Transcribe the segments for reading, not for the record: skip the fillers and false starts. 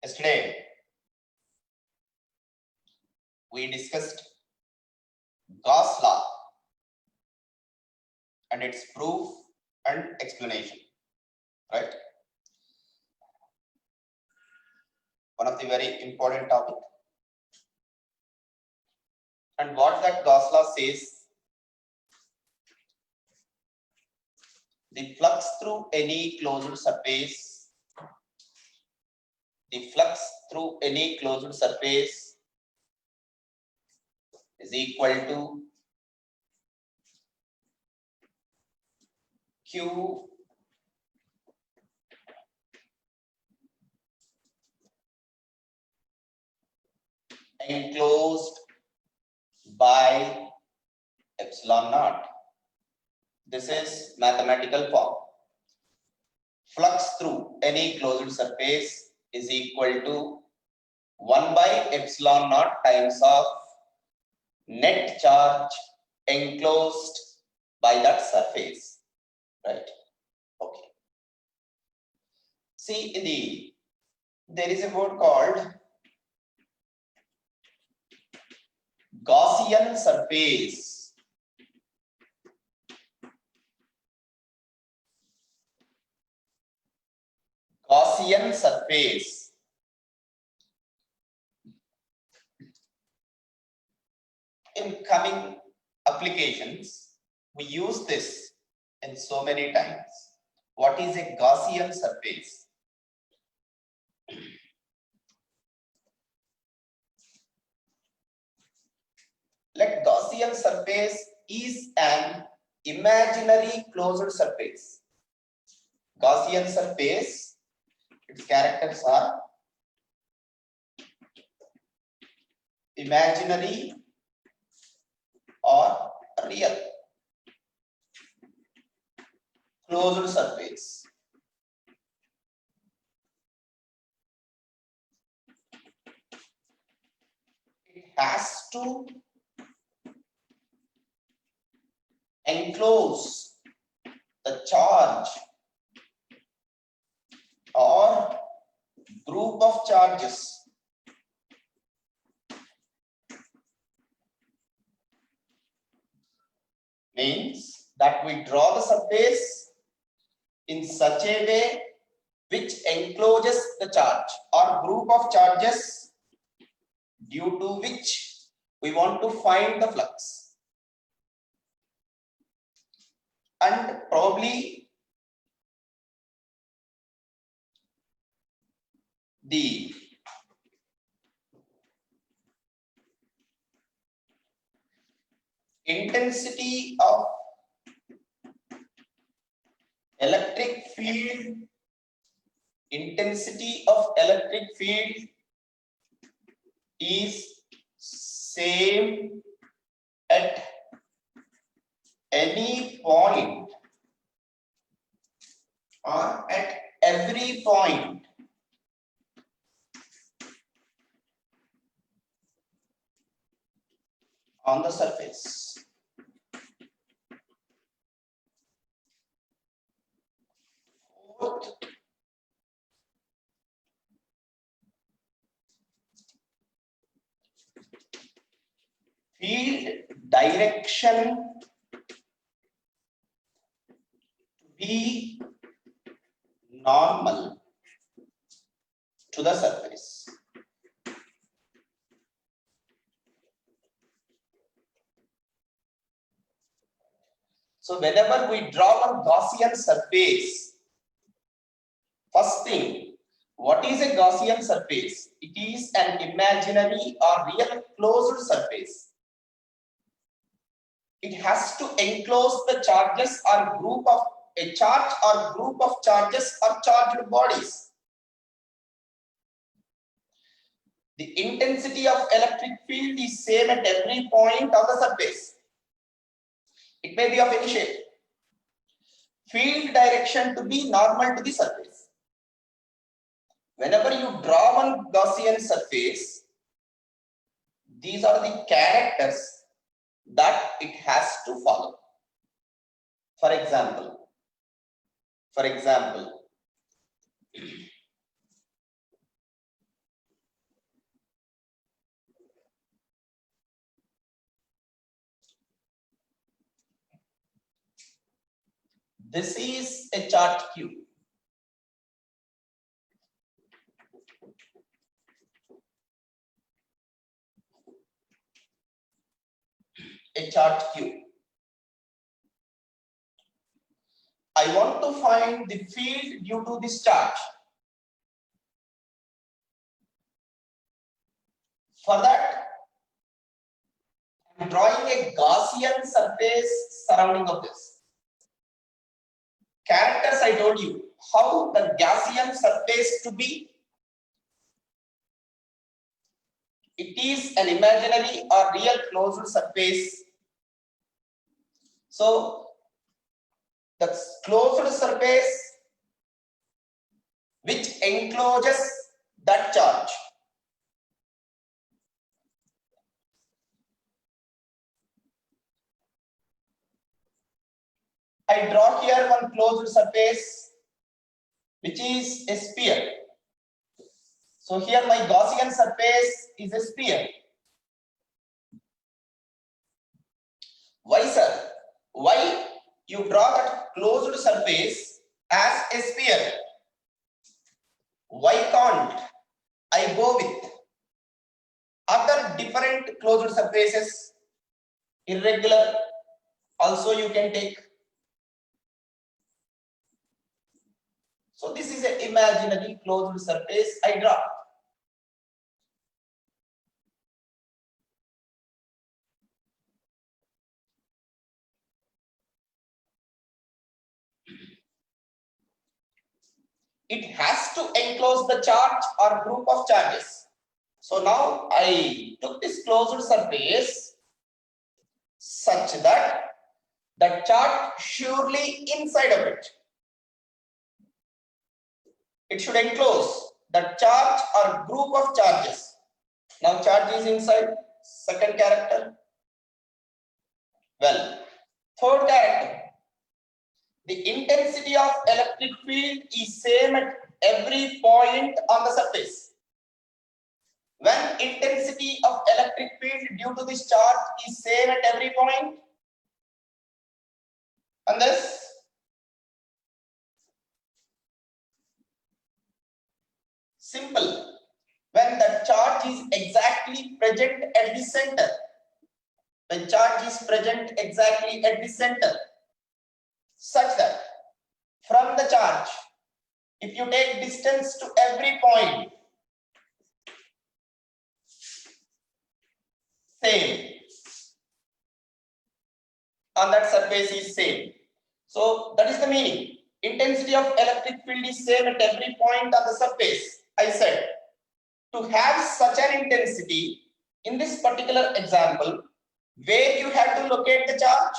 Yesterday, we discussed Gauss law and its proof and explanation, right? One of the very important topic. And what that Gauss law says, the flux through any closed surface, is equal to Q enclosed by epsilon naught. This is mathematical form. Flux through any closed surface is equal to 1 by epsilon naught times of net charge enclosed by that surface, right? Okay. See, there is a word called Gaussian surface. Gaussian surface. In coming applications, we use this in so many times. What is a Gaussian surface? Like Gaussian surface is an imaginary closed surface. Gaussian surface, its characters are imaginary or real closed surface. It has to enclose the charge or group of charges means that we draw the surface in such a way which encloses the charge or group of charges due to which we want to find the flux. And probably the intensity of electric field is same at any point or at every point on the surface. Fourth, field direction to be normal to the surface. So whenever we draw a Gaussian surface, first thing, what is a Gaussian surface? It is an imaginary or real closed surface. It has to enclose the charges or group of a charge or group of charges or charged bodies. The intensity of electric field is same at every point on the surface. It may be of any shape. Field direction to be normal to the surface. Whenever you draw one Gaussian surface, these are the characters that it has to follow. For example, This is a charge Q. A charge Q. I want to find the field due to this charge. For that, I am drawing a Gaussian surface surrounding of this. Characters, I told you how the Gaussian surface to be. It is an imaginary or real closed surface. So the closed surface which encloses that charge. I draw here one closed surface which is a sphere. So here my Gaussian surface is a sphere. Why, sir? Why you draw that closed surface as a sphere? Why can't I go with other different closed surfaces? Irregular also you can take. So this is an imaginary closed surface I draw. It has to enclose the charge or group of charges. So now I took this closed surface such that the charge surely inside of it. It should enclose the charge or group of charges. Now charge is inside, second character. Well, third character. The intensity of electric field is same at every point on the surface. When intensity of electric field due to this charge is same at every point, and this simple, when the charge is exactly present at the center, when charge is present exactly at the center, such that from the charge, if you take distance to every point, same, on that surface is same. So that is the meaning. Intensity of electric field is same at every point on the surface. I said, to have such an intensity in this particular example, where you have to locate the charge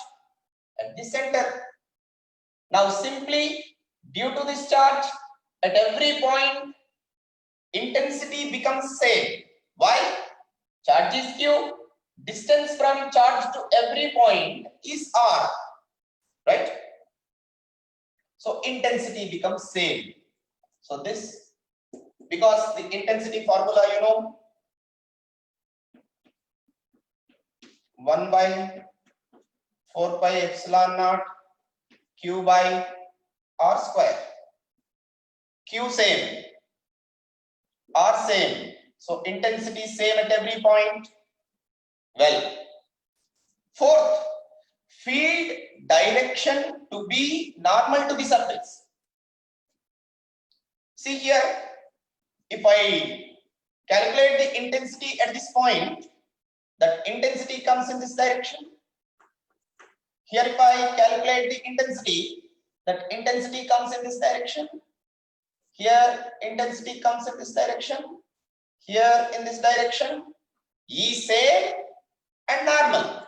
at the center. Now simply due to this charge at every point, intensity becomes same. Why? Charge is Q, distance from charge to every point is R, right? So intensity becomes same. So this, because the intensity formula, you know, 1 by 4 pi epsilon naught Q by R square. Q same, R same. So intensity same at every point. Well, fourth, field direction to be normal to the surface. See here, if I calculate the intensity at this point, that intensity comes in this direction. Here if I calculate the intensity, that intensity comes in this direction. Here intensity comes in this direction. Here in this direction. E same and normal.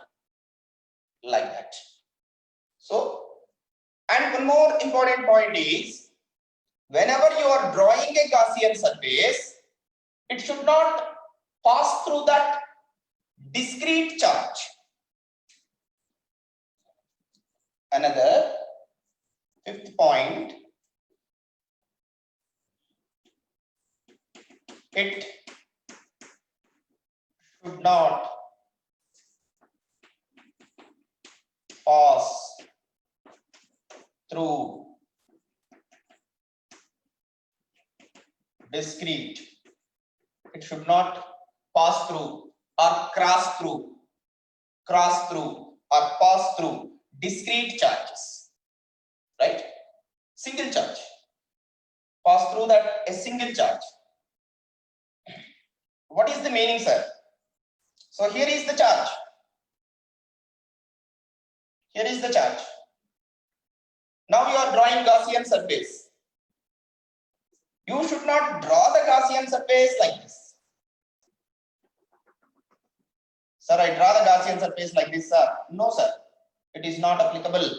Like that. So, and one more important point is, whenever you are drawing a Gaussian surface, it should not pass through that discrete charge. Another fifth point, it should not pass through discrete. It should not pass through or cross through or pass through discrete charges, right? Single charge, pass through that a single charge. What is the meaning, sir? So here is the charge. Here is the charge. Now you are drawing Gaussian surface. You should not draw the Gaussian surface like this. Sir, I draw the Gaussian surface like this, sir. No, sir. It is not applicable.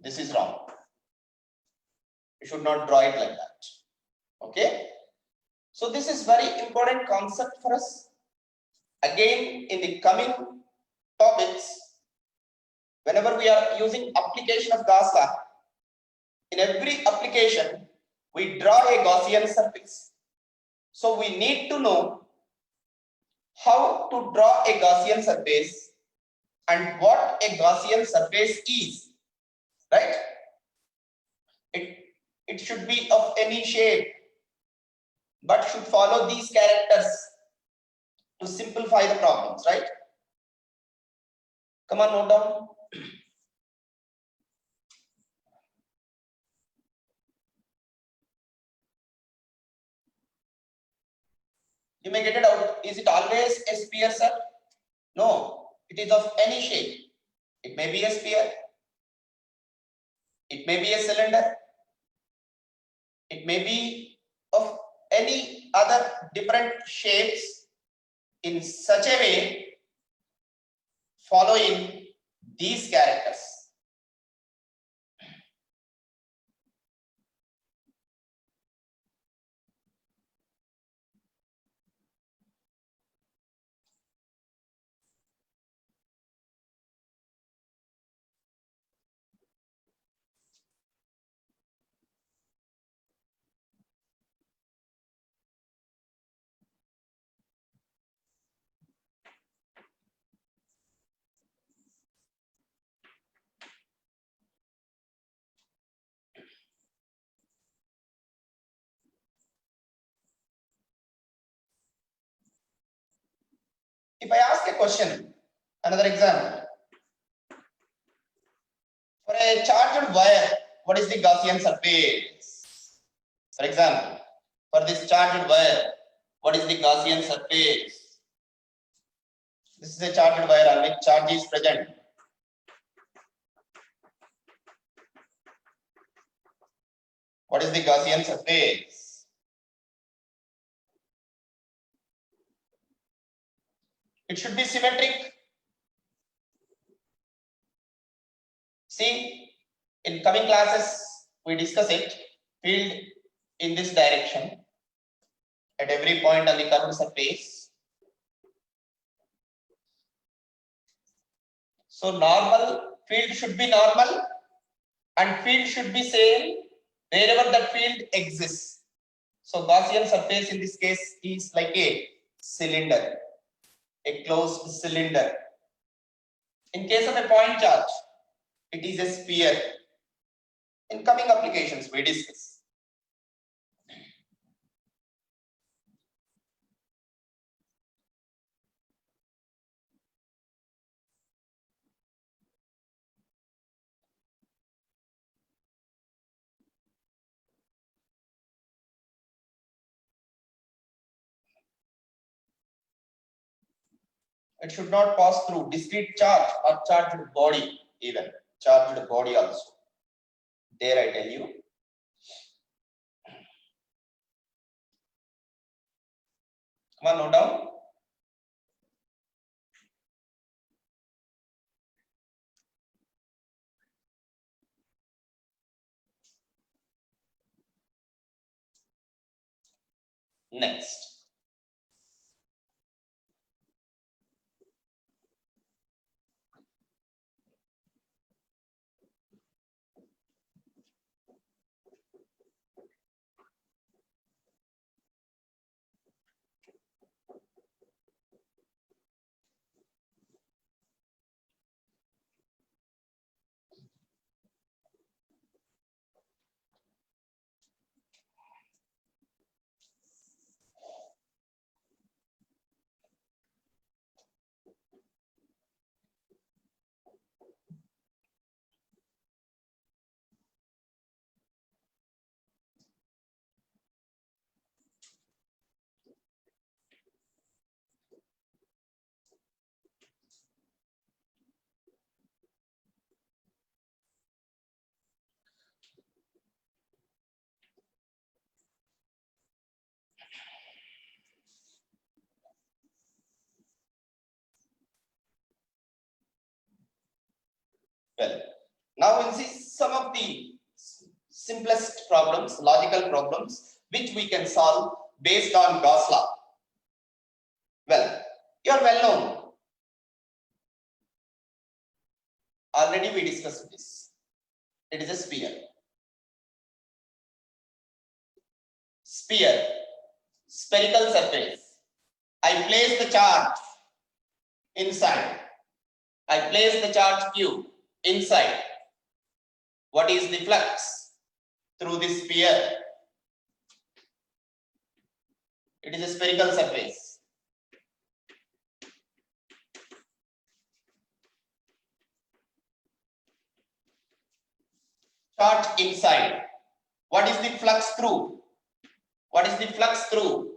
This is wrong. You should not draw it like that. Okay. So this is very important concept for us. Again, in the coming topics, whenever we are using application of Gauss law, in every application, we draw a Gaussian surface. So we need to know how to draw a Gaussian surface and what a Gaussian surface is, right? It should be of any shape, but should follow these characters to simplify the problems, right? Come on, note down. You may get it out. Is it always a sphere, sir? No, it is of any shape. It may be a sphere. It may be a cylinder. It may be of any other different shapes in such a way following these characters. If I ask a question, another example. For a charged wire, what is the Gaussian surface? For example, for this charged wire, what is the Gaussian surface? This is a charged wire on which charge is present. What is the Gaussian surface? It should be symmetric. See, in coming classes, we discuss it. Field in this direction at every point on the curved surface. So normal field should be normal and field should be same wherever that field exists. So Gaussian surface in this case is like a cylinder, a closed cylinder. In case of a point charge, it is a sphere. In coming applications, we discuss. It should not pass through discrete charge or charged body, even charged body also. There I tell you. Come on, note down. Next. Well, now we'll see some of the simplest problems, logical problems, which we can solve based on Gauss law. Well, you are well known. Already we discussed this. It is a sphere. Sphere, spherical surface. I place the charge inside. I place the charge Q inside. What is the flux through this sphere? It is a spherical surface. Charge inside. What is the flux through? What is the flux through?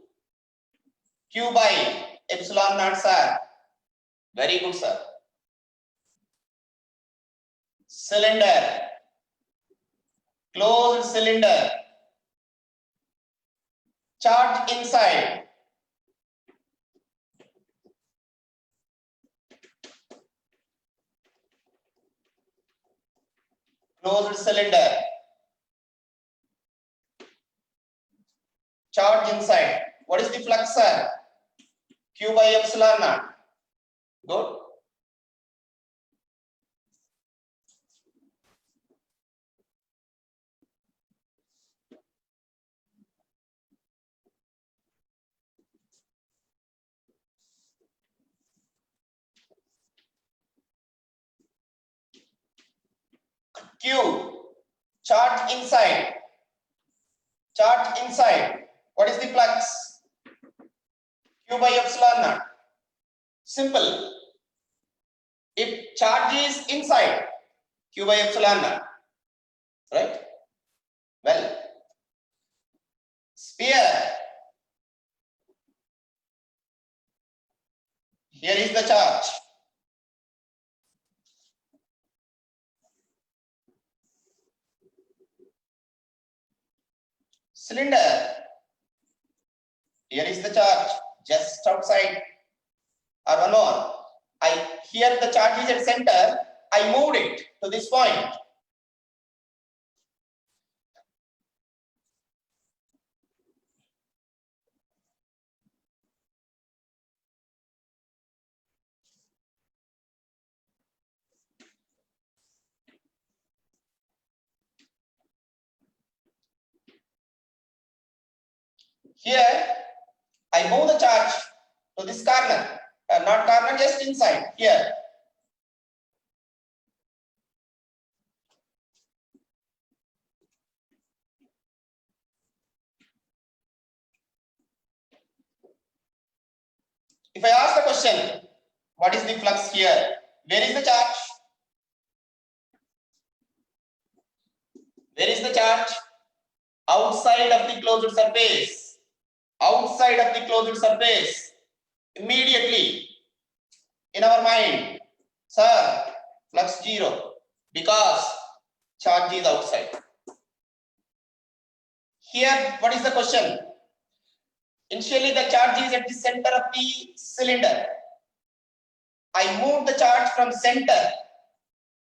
Q by epsilon naught, sir. Very good, sir. Cylinder. Closed cylinder. Charge inside. Closed cylinder. Charge inside. What is the flux, sir? Q by epsilon naught. Good. Q. Charge inside. Charge inside. What is the flux? Q by epsilon naught. Simple. If charge is inside, Q by epsilon naught. Right? Well, sphere. Here is the charge. Cylinder. Here is the charge just outside or on. Here the charge is at center. I moved it to this point. Here I move the charge to this corner. Not corner, just inside here. If I ask the question, what is the flux here? Where is the charge? Where is the charge? Outside of the closed surface. Outside of the closed surface. Immediately in our mind, sir, flux 0 because charge is outside. Here, what is the question? Initially, the charge is at the center of the cylinder. I move the charge from center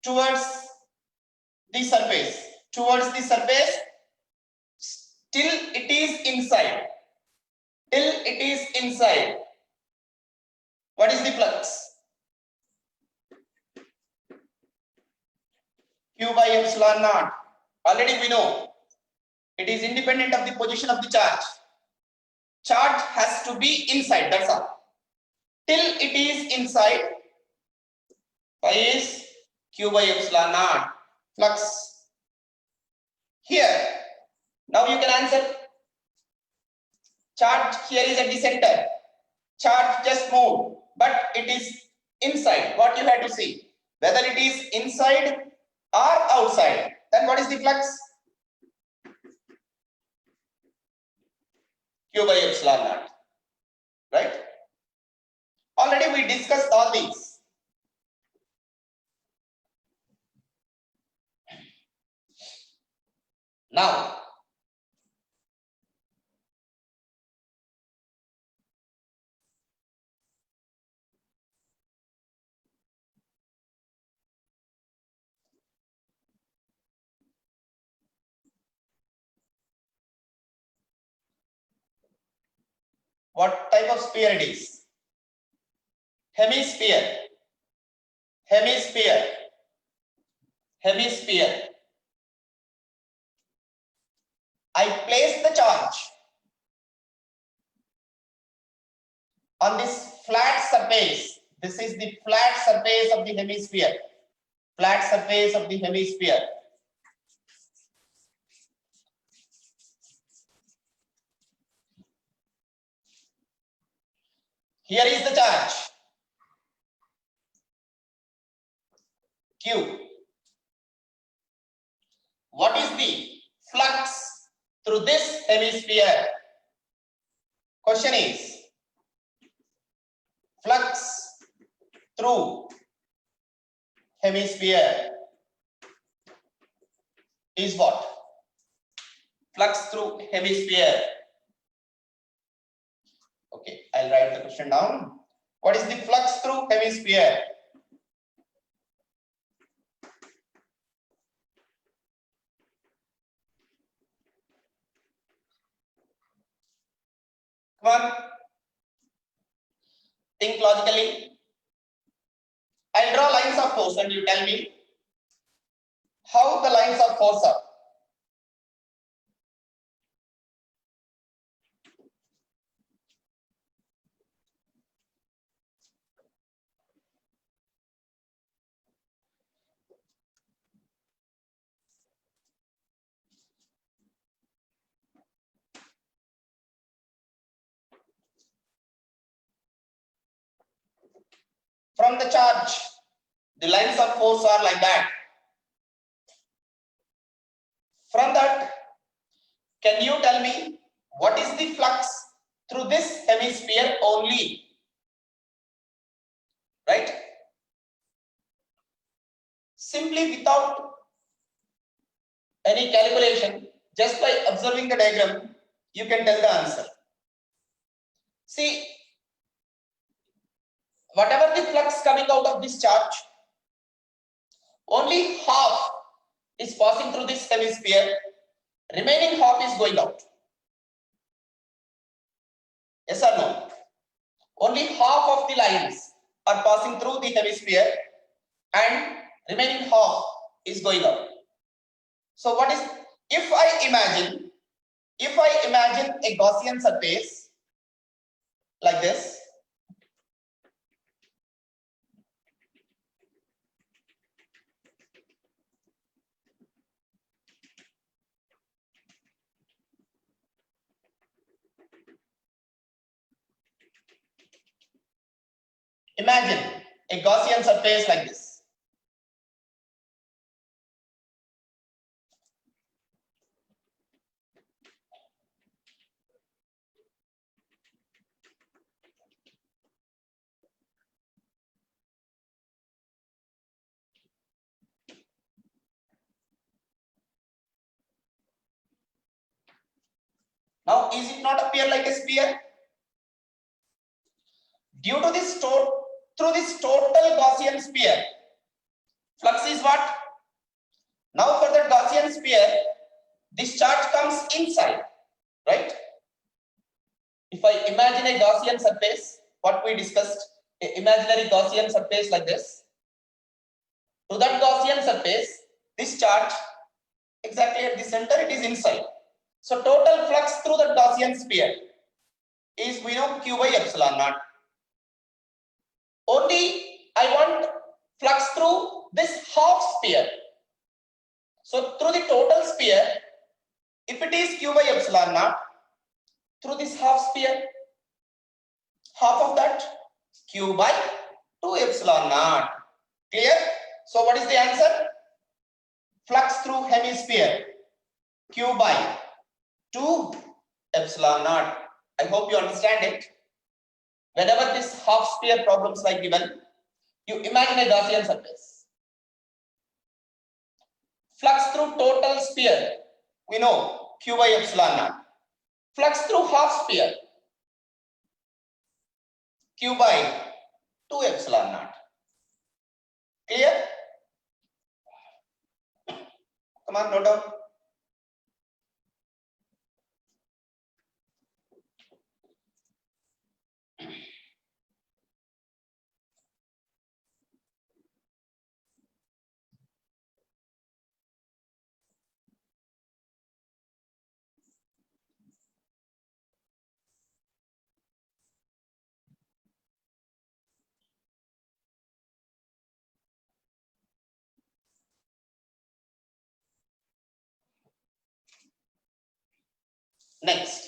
towards the surface. Towards the surface, till it is inside. Till it is inside. What is the flux? Q by epsilon naught. Already we know. It is independent of the position of the charge. Charge has to be inside, that's all. Till it is inside, phi is Q by epsilon naught flux. Here, now you can answer. Charge here is at the center. Charge just moved, but it is inside. What you have to see, whether it is inside or outside. Then what is the flux? Q by epsilon naught. Right? Already we discussed all these. Now, What type of sphere it is? Hemisphere. Hemisphere. Hemisphere. I place the charge on this flat surface. This is the flat surface of the hemisphere. Flat surface of the hemisphere. Here is the charge Q. What is the flux through this hemisphere? Question is, flux through hemisphere is what? Flux through hemisphere. Okay, I'll write the question down. What is the flux through hemisphere? Come on. Think logically. I'll draw lines of force and you tell me how the lines of force are. From the charge, the lines of force are like that. From that, can you tell me what is the flux through this hemisphere only? Right? Simply without any calculation, just by observing the diagram, you can tell the answer. See, whatever the flux coming out of this charge, only half is passing through this hemisphere, remaining half is going out. Yes or no? Only half of the lines are passing through the hemisphere and remaining half is going out. So what is, if I imagine a Gaussian surface like this, imagine a Gaussian surface like this. Now, is it not appear like a sphere? Due to this through this total Gaussian sphere, flux is what? Now for the Gaussian sphere, this charge comes inside, right? If I imagine a Gaussian surface, what we discussed, an imaginary Gaussian surface like this, to that Gaussian surface, this charge exactly at the center, it is inside. So total flux through the Gaussian sphere is, we know, Q by epsilon naught. Only I want flux through this half sphere. So through the total sphere, if it is Q by epsilon naught, through this half sphere, half of that, Q by 2 epsilon naught. Clear? So what is the answer? Flux through hemisphere, Q by 2 epsilon naught. I hope you understand it. Whenever this half sphere problems like given, you imagine a Gaussian surface. Flux through total sphere, we know Q by epsilon naught. Flux through half sphere, Q by 2 epsilon naught. Clear? Come on, note down. Next.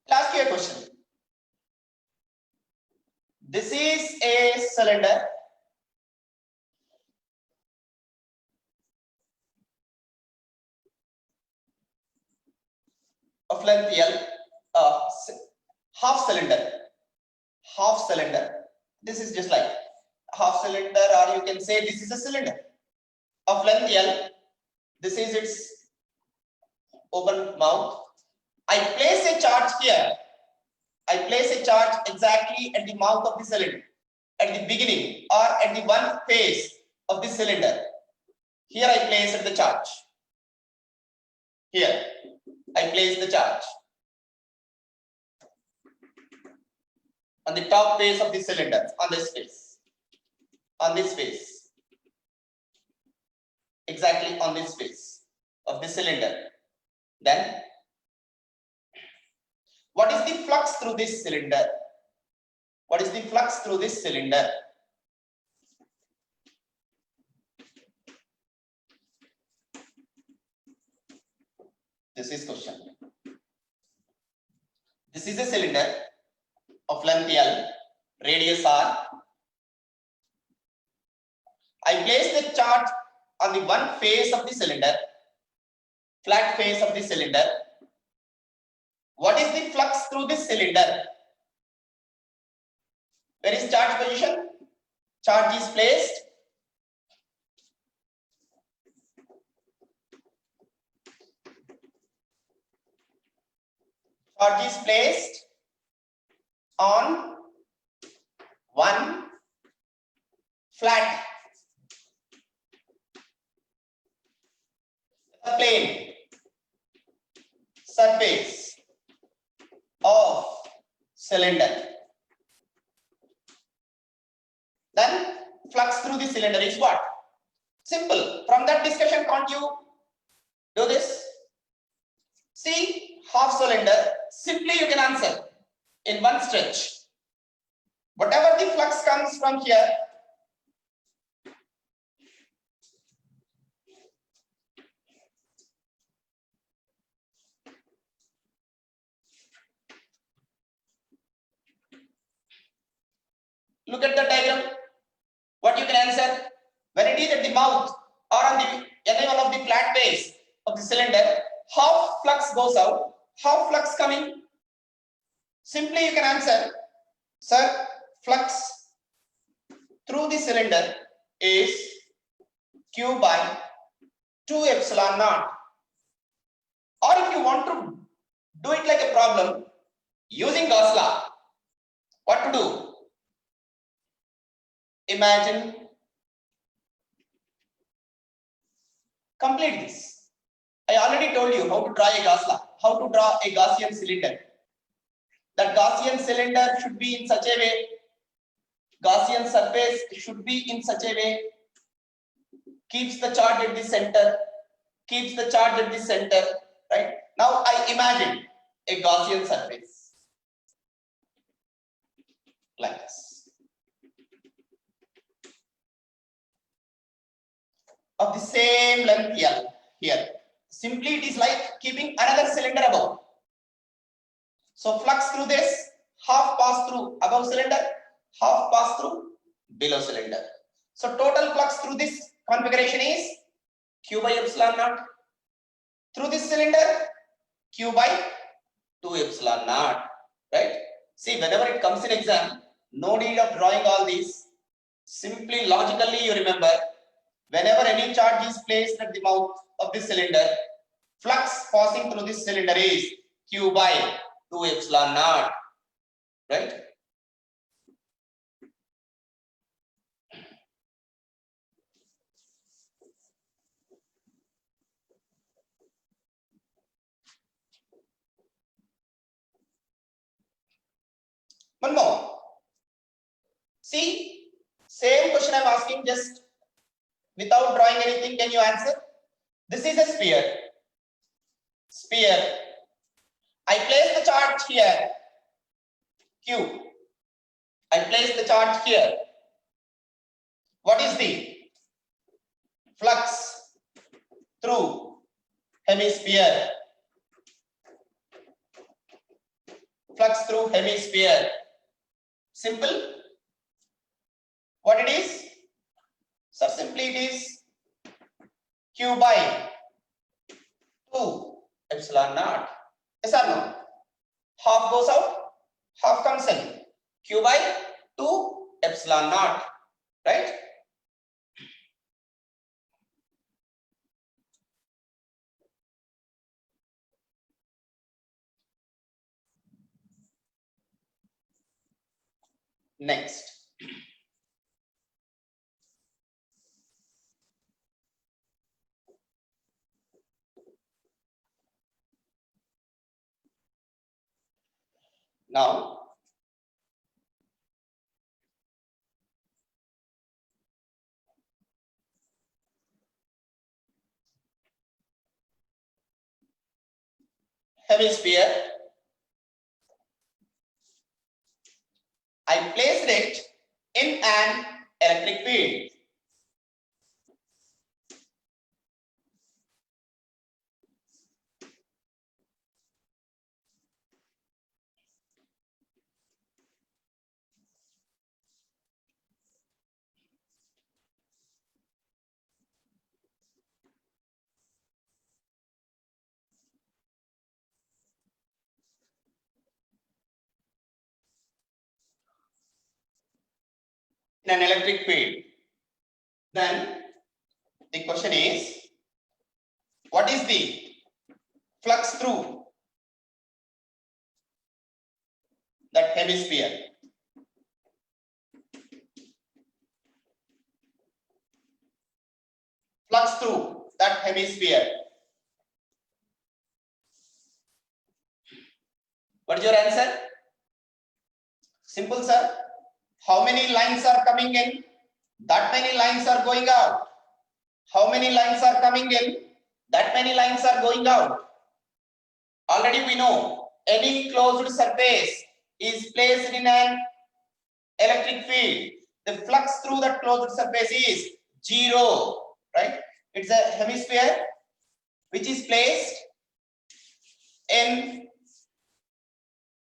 I'll ask you a question. This is a cylinder of length L, half cylinder. This is just like half cylinder, or you can say this is a cylinder of length L. This is its open mouth. I place a charge here. I place a charge exactly at the mouth of the cylinder, at the beginning or at the one face of the cylinder. Here I place the charge. Here I place the charge on the top face of the cylinder, on this face, exactly on this face of the cylinder. Then what is the flux through this cylinder? What is the flux through this cylinder? This is question. This is a cylinder of length L, radius R. I place the charge on the one face of the cylinder, flat face of the cylinder. What is the flux through this cylinder? Where is charge position? Charge is placed on one flat plane surface of cylinder. Then flux through the cylinder is what? Simple. From that discussion, can't you do this? See, half cylinder, simply you can answer in one stretch. Whatever the flux comes from here, look at the diagram. What you can answer? When it is at the mouth or on the any one of the flat base of the cylinder, half flux goes out, half flux coming. Simply you can answer, sir, flux through the cylinder is Q by 2 epsilon naught. Or if you want to do it like a problem using Gauss law, what to do? Imagine, complete this. I already told you how to draw a Gauss law, how to draw a Gaussian cylinder. That Gaussian cylinder should be in such a way, Gaussian surface should be in such a way, keeps the charge at the center, right? Now I imagine a Gaussian surface like this, of the same length here. Simply it is like keeping another cylinder above. So flux through this, half pass through above cylinder, half pass through below cylinder. So total flux through this configuration is Q by epsilon naught. Through this cylinder, Q by 2 epsilon naught, right? See, whenever it comes in exam, no need of drawing all these. Simply logically you remember, whenever any charge is placed at the mouth of the cylinder, flux passing through this cylinder is Q by 2 epsilon naught, right? One more. See, same question I'm asking, just without drawing anything, can you answer? This is a sphere. Sphere. I place the charge here, Q. I place the charge here. What is the flux through hemisphere? Flux through hemisphere. Simple. What it is? So simply it is Q by 2 epsilon naught. Yes or no? Half goes out, half comes in. Q by 2 epsilon naught. Right? Next. Now, hemisphere, I placed it in an electric field. In an electric field. Then the question is, what is the flux through that hemisphere? Flux through that hemisphere. What is your answer? Simple, sir. How many lines are coming in? That many lines are going out. How many lines are coming in? That many lines are going out. Already we know any closed surface is placed in an electric field. The flux through that closed surface is 0, right? It's a hemisphere which is placed in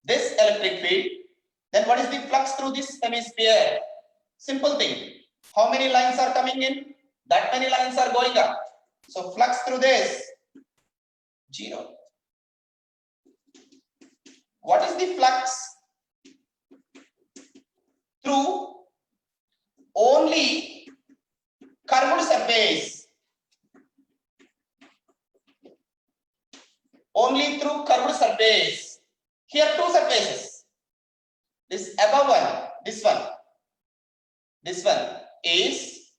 this electric field. Then what is the flux through this hemisphere? Simple thing. How many lines are coming in? That many lines are going up. So flux through this 0. What is the flux through only curved surface? Only through curved surface. Here two surfaces. This above one, this one. This one is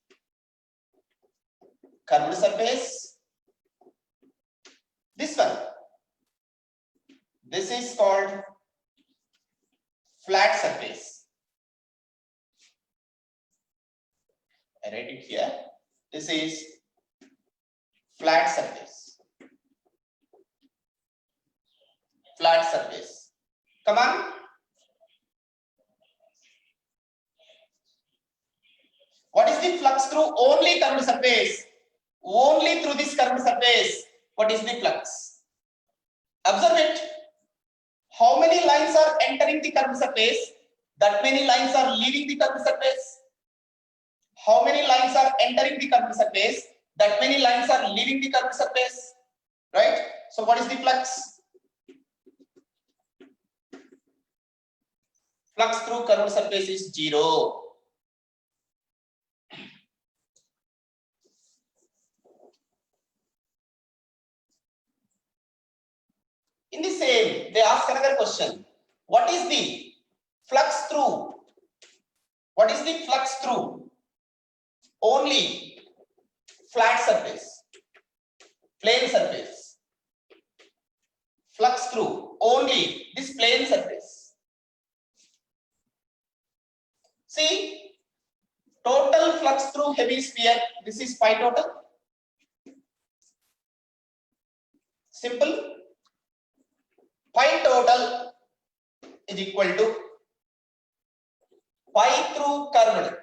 curved surface. This one. This is called flat surface. I write it here. This is flat surface. Flat surface. Come on. What is the flux through only curved surface? Only through this curved surface. What is the flux? Observe it. How many lines are entering the curved surface? That many lines are leaving the curved surface. How many lines are entering the curved surface? That many lines are leaving the curved surface. Right? So what is the flux? Flux through curved surface is 0. In the same, they ask another question. What is the flux through? What is the flux through only flat surface, plane surface? Flux through only this plane surface. See, total flux through hemisphere, this is pi total. Simple. Pi total is equal to pi through curved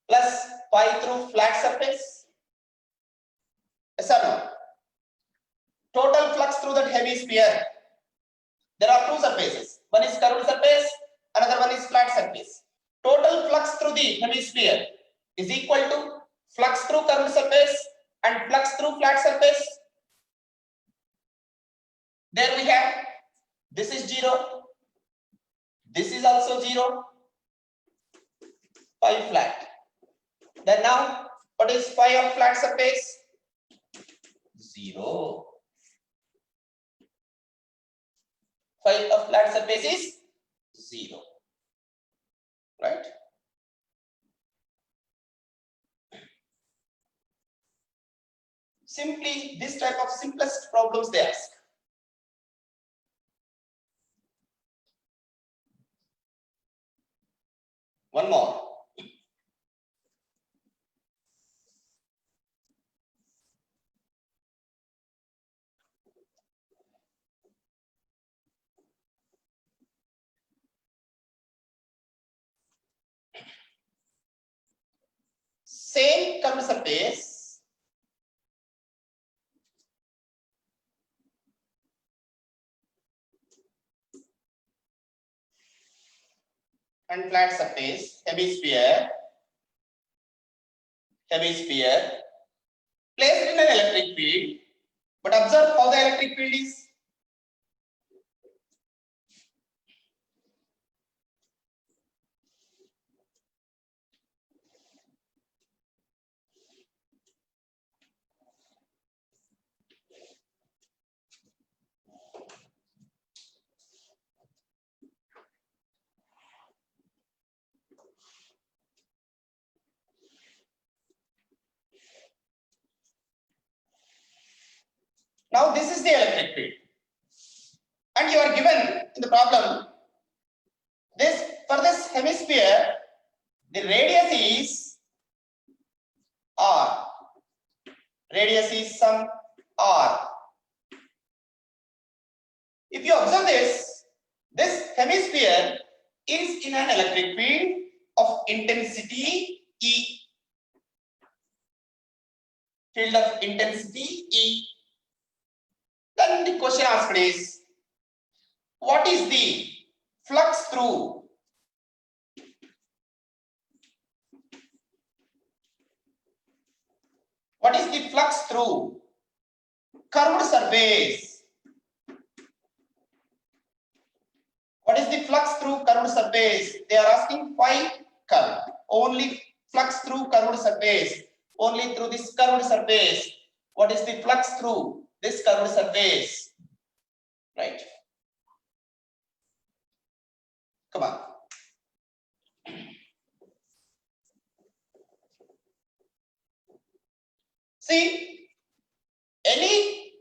plus pi through flat surface. Yes or no? Total flux through that hemisphere. There are two surfaces. One is curved surface, another one is flat surface. Total flux through the hemisphere is equal to flux through curved surface and flux through flat surface. There we have, this is 0, this is also 0, phi flat. Then now, what is phi of flat surface? 0. Phi of flat surface is 0. Right? Simply this type of simplest problems they ask. One more. Same curved surface and flat surface, hemisphere, placed in an electric field. But observe how the electric field is. Now this is the electric field, and you are given in the problem this, for this hemisphere the radius is r, radius is some r. If you observe this hemisphere is in an electric field of intensity E, field of intensity E. Then the question asked is, what is the flux through curved surface? What is the flux through curved surface? They are asking phi curve. Only flux through curved surface. Only through this curved surface. What is the flux through this curved surface? Right. Come on. See, any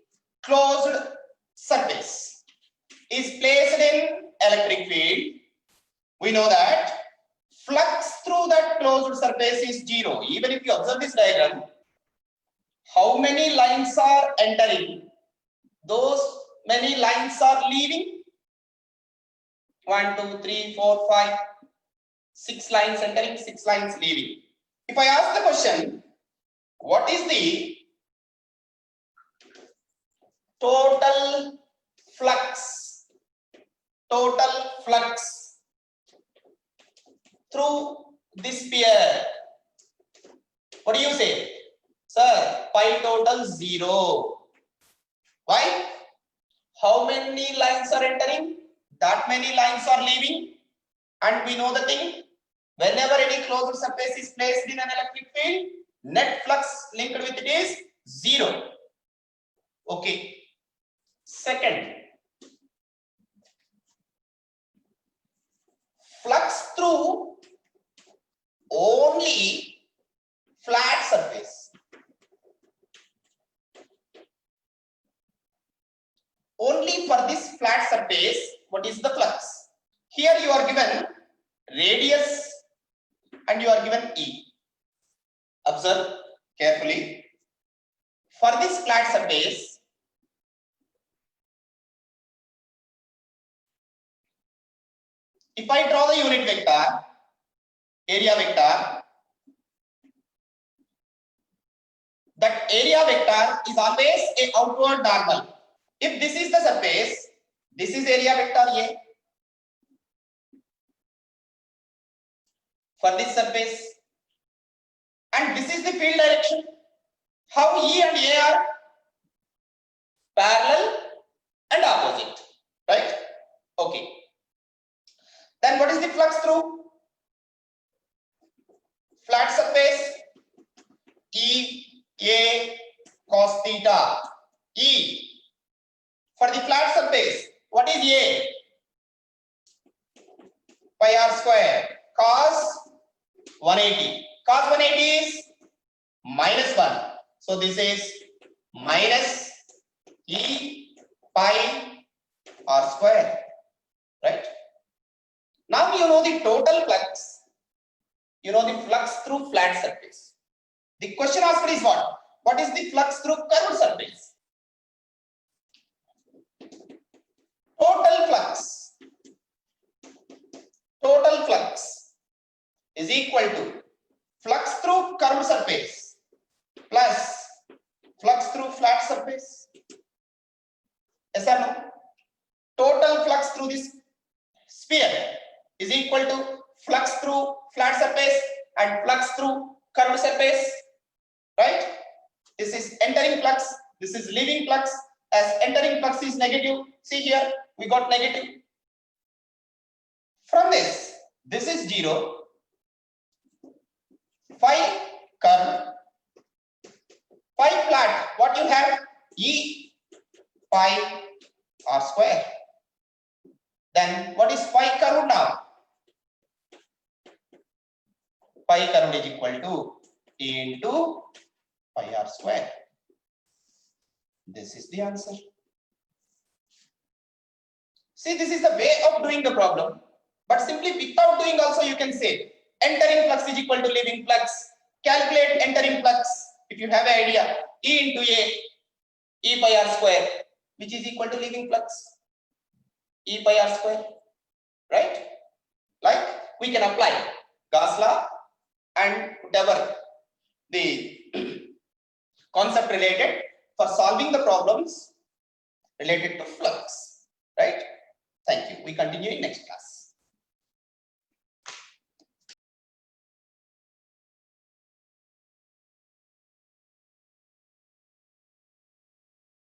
closed surface is placed in electric field. We know that flux through that closed surface is 0. Even if you observe this diagram, how many lines are entering? Those many lines are leaving. 1, 2, 3, 4, 5, 6 lines entering, 6 lines leaving. If I ask the question, what is the total flux through this sphere? What do you say? Sir, pi total 0. Why? How many lines are entering? That many lines are leaving. And we know the thing, whenever any closed surface is placed in an electric field, net flux linked with it is 0. Okay. Second, flux through only flat surface. Only for this flat surface, what is the flux? Here you are given radius and you are given E. Observe carefully. For this flat surface, if I draw the unit vector, area vector, that area vector is always a outward normal. If this is the surface, this is area vector A. For this surface, and this is the field direction. How E and A are parallel and opposite, right? Okay. Then what is the flux through? Flat surface, E A cos theta. E. For the flat surface, what is A? Pi r square cos 180. Cos 180 is -1. So this is minus E pi r square, right? Now you know the total flux. You know the flux through flat surface. The question asked is what? What is the flux through curved surface? Total flux is equal to flux through curved surface plus flux through flat surface. Yes or no? Total flux through this sphere is equal to flux through flat surface and flux through curved surface, right? This is entering flux, this is leaving flux. As entering flux is negative, see here we got negative. From this is 0. Phi curved, phi flat, what you have? E pi r square. Then what is phi curved now? Pi curved is equal to E into pi r square. This is the answer. See, this is the way of doing the problem, but simply without doing also you can say entering flux is equal to leaving flux. Calculate entering flux. If you have an idea, E into A, E pi r square, which is equal to leaving flux, E pi r square, right? Like we can apply Gauss law and whatever the concept related for solving the problems related to flux, right? Thank you. We continue in next class.